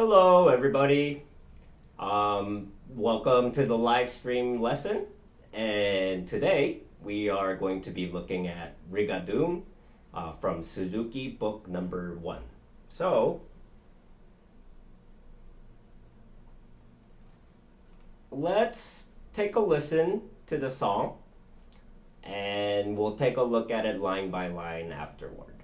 Hello, everybody. Welcome to the live stream lesson. And today we are going to be looking at Rigadoon from Suzuki book number 1. So, let's take a listen to the song and we'll take a look at it line by line afterward.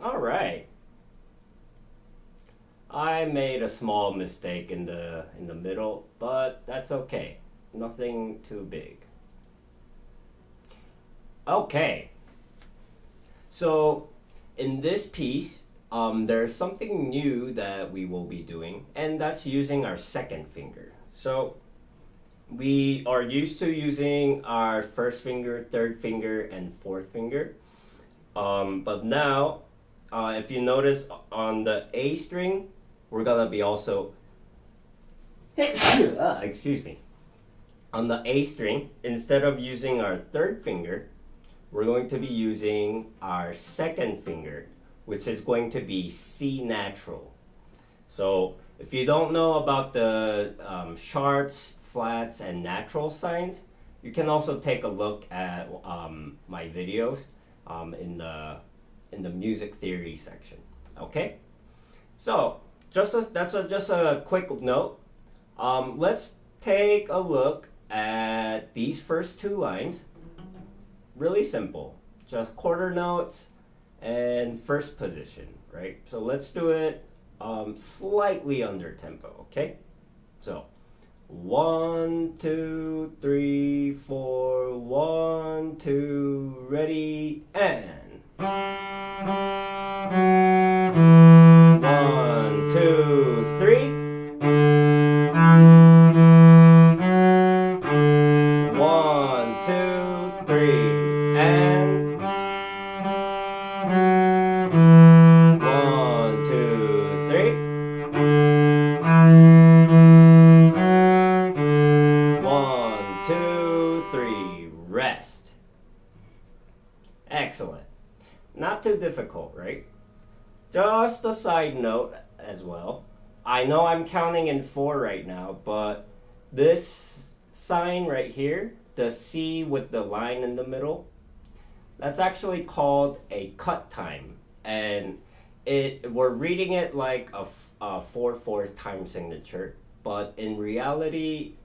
All right. I made a small mistake in the middle, but that's okay. Nothing too big. Okay. So in this piece, there's something new that we will be doing, and that's using our second finger. So we are used to using our first finger, third finger, and fourth finger. But now, if you notice on the A string, we're gonna be also, excuse me. On the A string, instead of using our third finger, we're going to be using our second finger, which is going to be C natural. So if you don't know about the sharps, flats, and natural signs, you can also take a look at my videos in the music theory section. Okay, so just a quick note. Let's take a look at these first two lines. Really simple, just quarter notes and first position, right? So let's do it slightly under tempo. Okay, so 1, 2, 3, 4, 1, 2, ready, and 1, 2, 3. 1, 2, 3, and 1, 2, 3. 1, 2, 3. Rest. Excellent. Not too difficult, right? Just a side note as well. I know I'm counting in 4 right now, but this sign right here, the C with the line in the middle, that's actually called a cut time. And we're reading it like a 4/4 time signature, but in reality,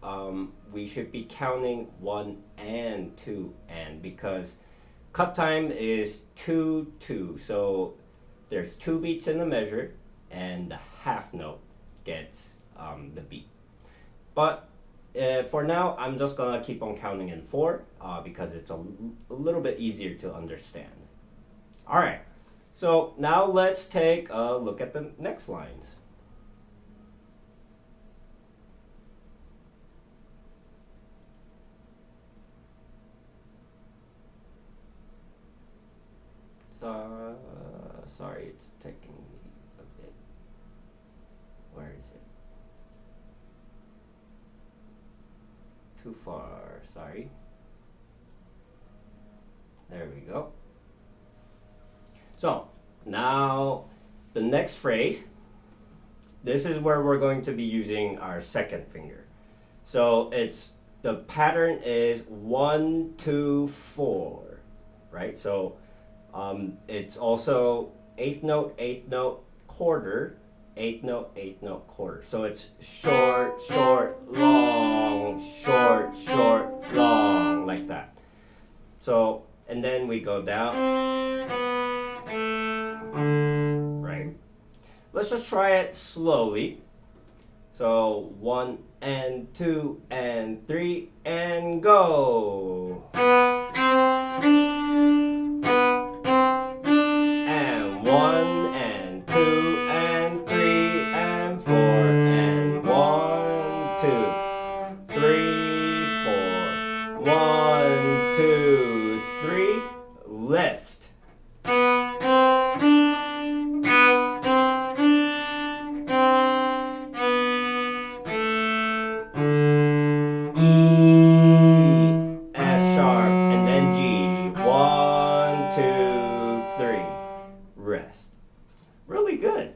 we should be counting 1 and 2 and, because cut time is 2 2. So there's 2 beats in the measure, and the half note gets the beat. But for now, I'm just gonna keep on counting in 4 because it's a little bit easier to understand. All right, so now let's take a look at the next lines. Sorry, it's taking me a bit. Where is it? Too far, sorry. There we go. So now the next phrase, this is where we're going to be using our second finger. So the pattern is 1, 2, 4, right? So it's also eighth note, quarter, eighth note, quarter. So it's short, short, long, short, short, long, like that. So, and then we go down, right? Let's just try it slowly. So 1 and 2 and 3 and go. And 1 and 2 and 3 and 4 and 1, 2, 3, 4. 1, 2, 3. Lift. Rest. Really good.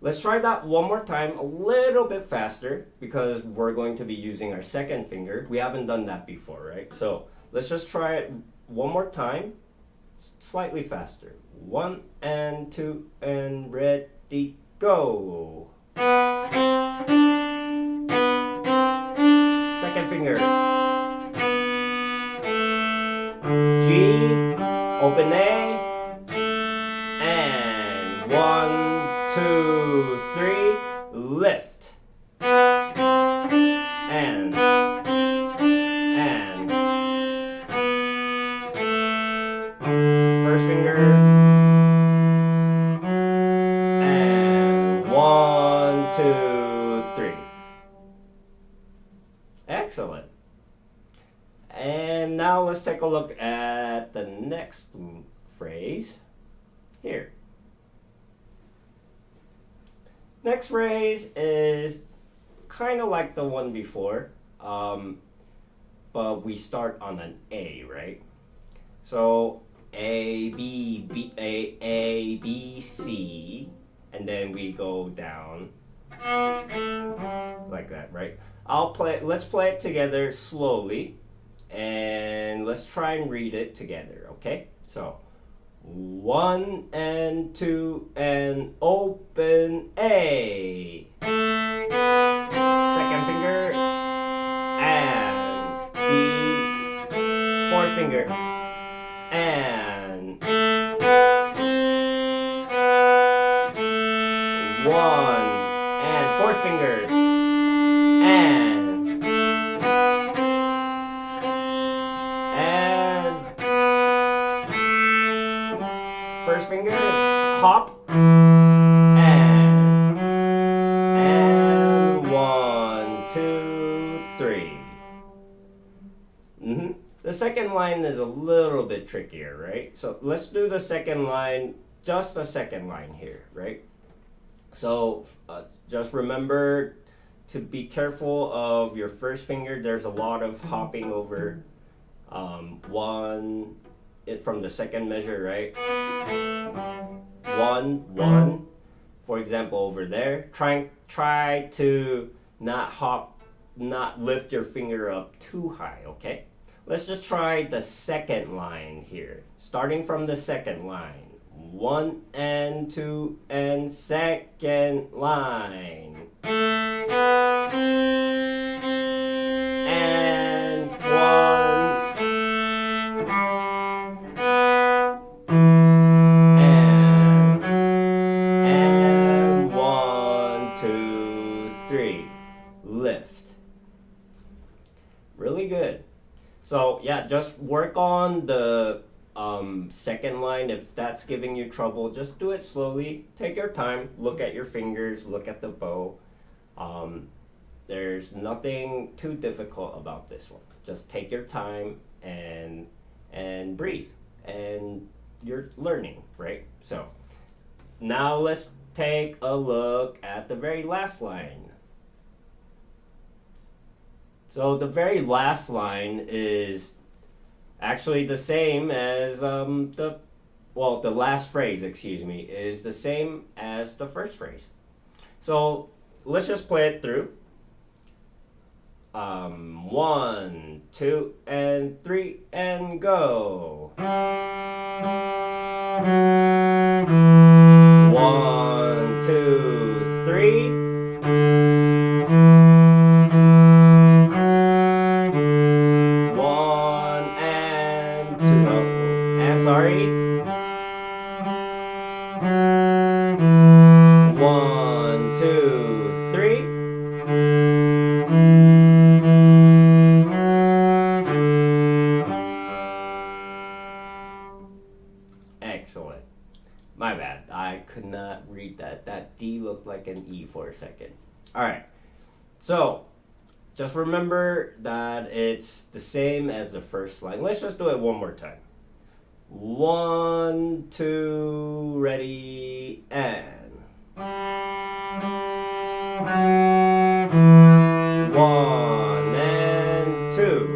Let's try that one more time, a little bit faster, because we're going to be using our second finger. We haven't done that before, right? So let's just try it one more time, slightly faster. 1 and 2 and ready, go. Second finger. G, open A. 1, 2, 3, lift. And first finger. And 1, 2, 3. Excellent. And now let's take a look at the next phrase here. Next phrase is kind of like the one before, but we start on an A, right? So A, B, C, and then we go down like that, right? Let's play it together slowly, and let's try and read it together, okay? So 1 and 2 and open A. Second finger and B. Fourth finger and 1 and fourth finger and first finger, hop, and 1, 2, 3. The second line is a little bit trickier, right? So let's do the second line, just the second line here, right? So just remember to be careful of your first finger. There's a lot of hopping over one from the second measure, right? 1, 1. For example, over there, try to not lift your finger up too high, okay? Let's just try the second line here. Starting from the second line. 1 and 2 and second line. And 1. And 1, 2, 3. Lift. Really good. So yeah, just work on the second line. If that's giving you trouble, just do it slowly. Take your time. Look at your fingers. Look at the bow. There's nothing too difficult about this one. Just take your time and breathe. And you're learning, right? So now let's take a look at the very last line. So the very last line is actually the same as the last phrase, excuse me, is the same as the first phrase. So let's just play it through. 1, 2, and 3, and go. 1, 2, 3. 1 and 2. No, and sorry. 1, 2, 3. Excellent. My bad. I could not read that. That D looked like an E for a second. Alright. So, just remember that it's the same as the first line. Let's just do it one more time. 1, 2, ready, and 1 and 2.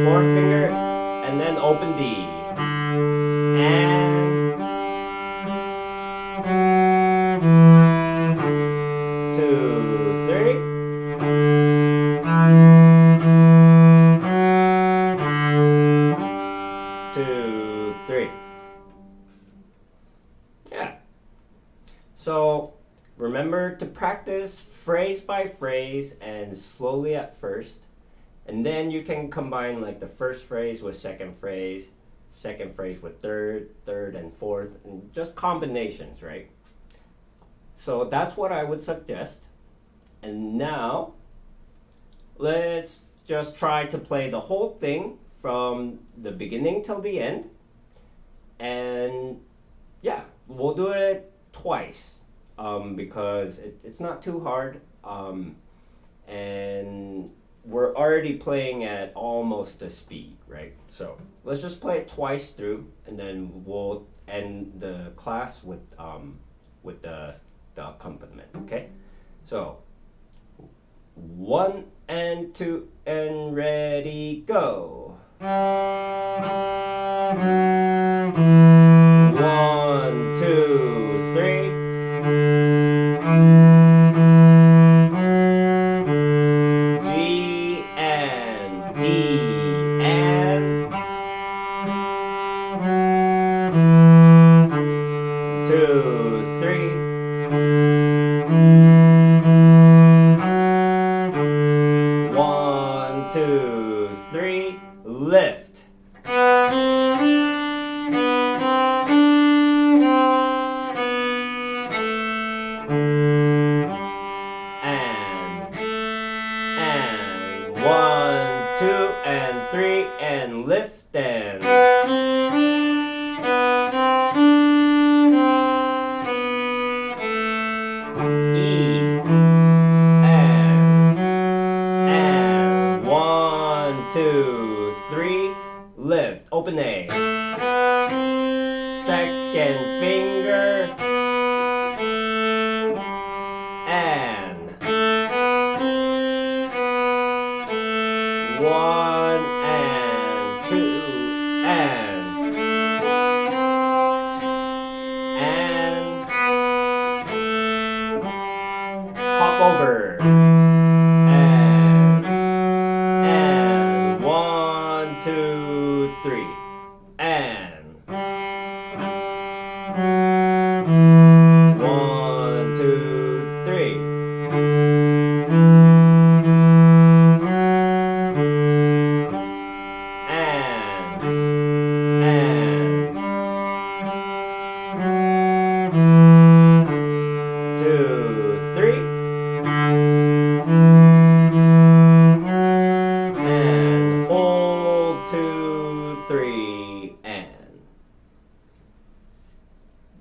Fourth finger, and then open D. And 2, 3. 2, 3. Yeah. So remember to practice phrase by phrase and slowly at first. And then you can combine like the first phrase with second phrase with third and fourth, and just combinations, right? So that's what I would suggest. And now let's just try to play the whole thing from the beginning till the end. And yeah, we'll do it twice because it's not too hard. And we're already playing at almost the speed, right? So let's just play it twice through, and then we'll end the class with the accompaniment, okay? So 1 and 2 and ready, go. 1, 2, 3. G and D and 2, 3. 1, 2, 3. Lift. And 1, 2, and 3, and lift, and E, and 1, 2, 3, lift, open A, second finger, and 1 and 2 and hop over and 1, 2, 3 and 1, 2, 3.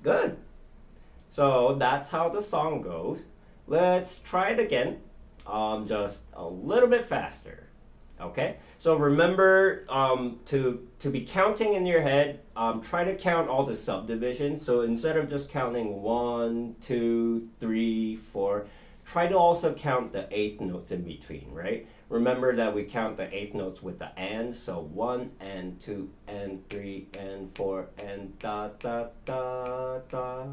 Good. So that's how the song goes. Let's try it again, just a little bit faster. Okay, so remember to be counting in your head. Try to count all the subdivisions. So instead of just counting 1, 2, 3, 4, try to also count the eighth notes in between, right? Remember that we count the eighth notes with the and. So 1 and 2 and 3 and 4 and da da da da.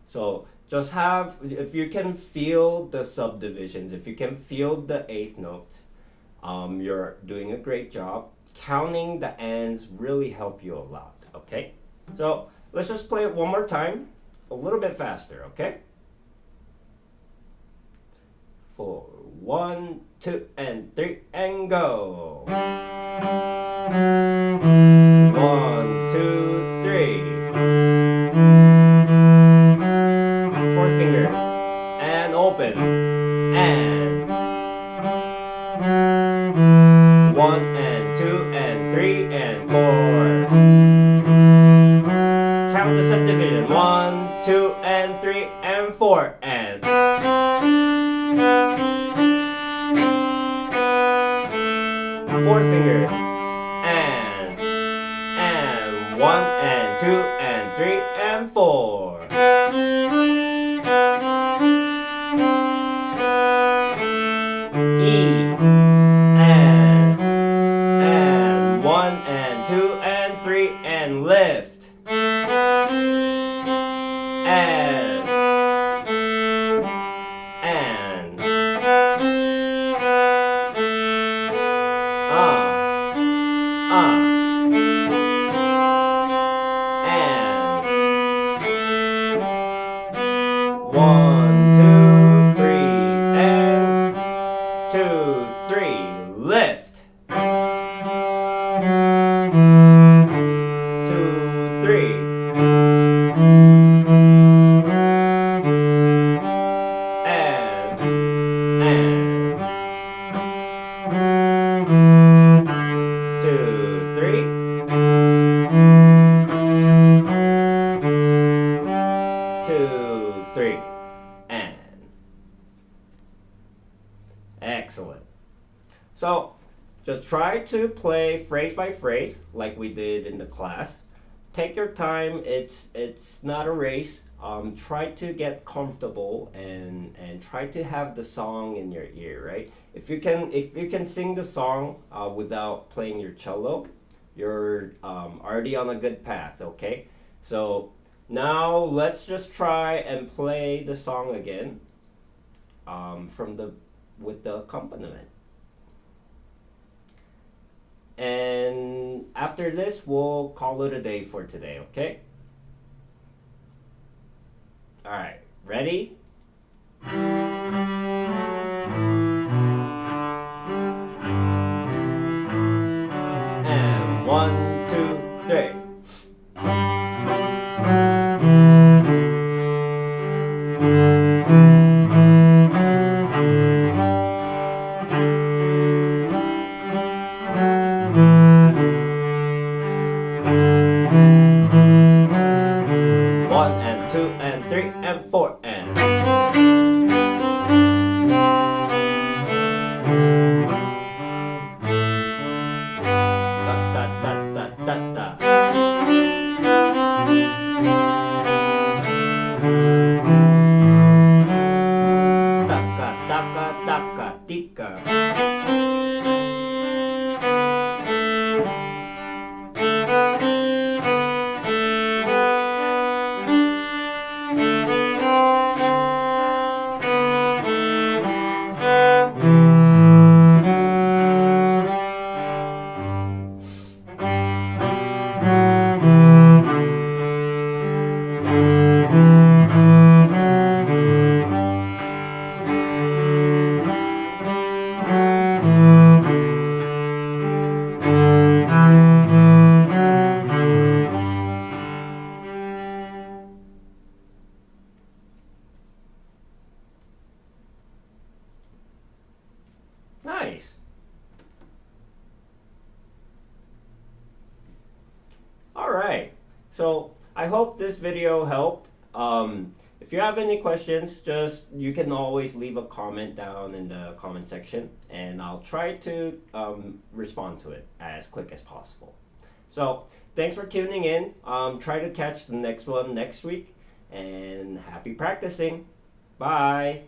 So just have, if you can feel the subdivisions, if you can feel the eighth notes, you're doing a great job. Counting the ands really help you a lot, okay? So let's just play it one more time, a little bit faster, okay? 4, 1, 2, and 3, and go. 1, 2, 3. Fourth finger, and open, and 1 and 2 and 3 and 4. Count the subdivision. 1, 2 and 3 and 4 and fourth finger, and 1 and 2 and 3 and 4. E, and 1 and 2 and 3 and lift, and 1, 2, 3, and 2, 3, lift, 2, 3, and 2, 3, 2, 3, and excellent. So just try to play phrase by phrase like we did in the class. Take your time. It's not a race. Try to get comfortable and try to have the song in your ear, right? If you can sing the song without playing your cello, you're already on a good path. Okay, so now let's just try and play the song again with the accompaniment. And after this, we'll call it a day for today, okay? All right, ready? And 1, 2, 3. Nice. All right. So I hope this video helped. if you have any questions, just you can always leave a comment down in the comment section, and I'll try to respond to it as quick as possible. So thanks for tuning in. Try to catch the next one next week, and happy practicing. Bye.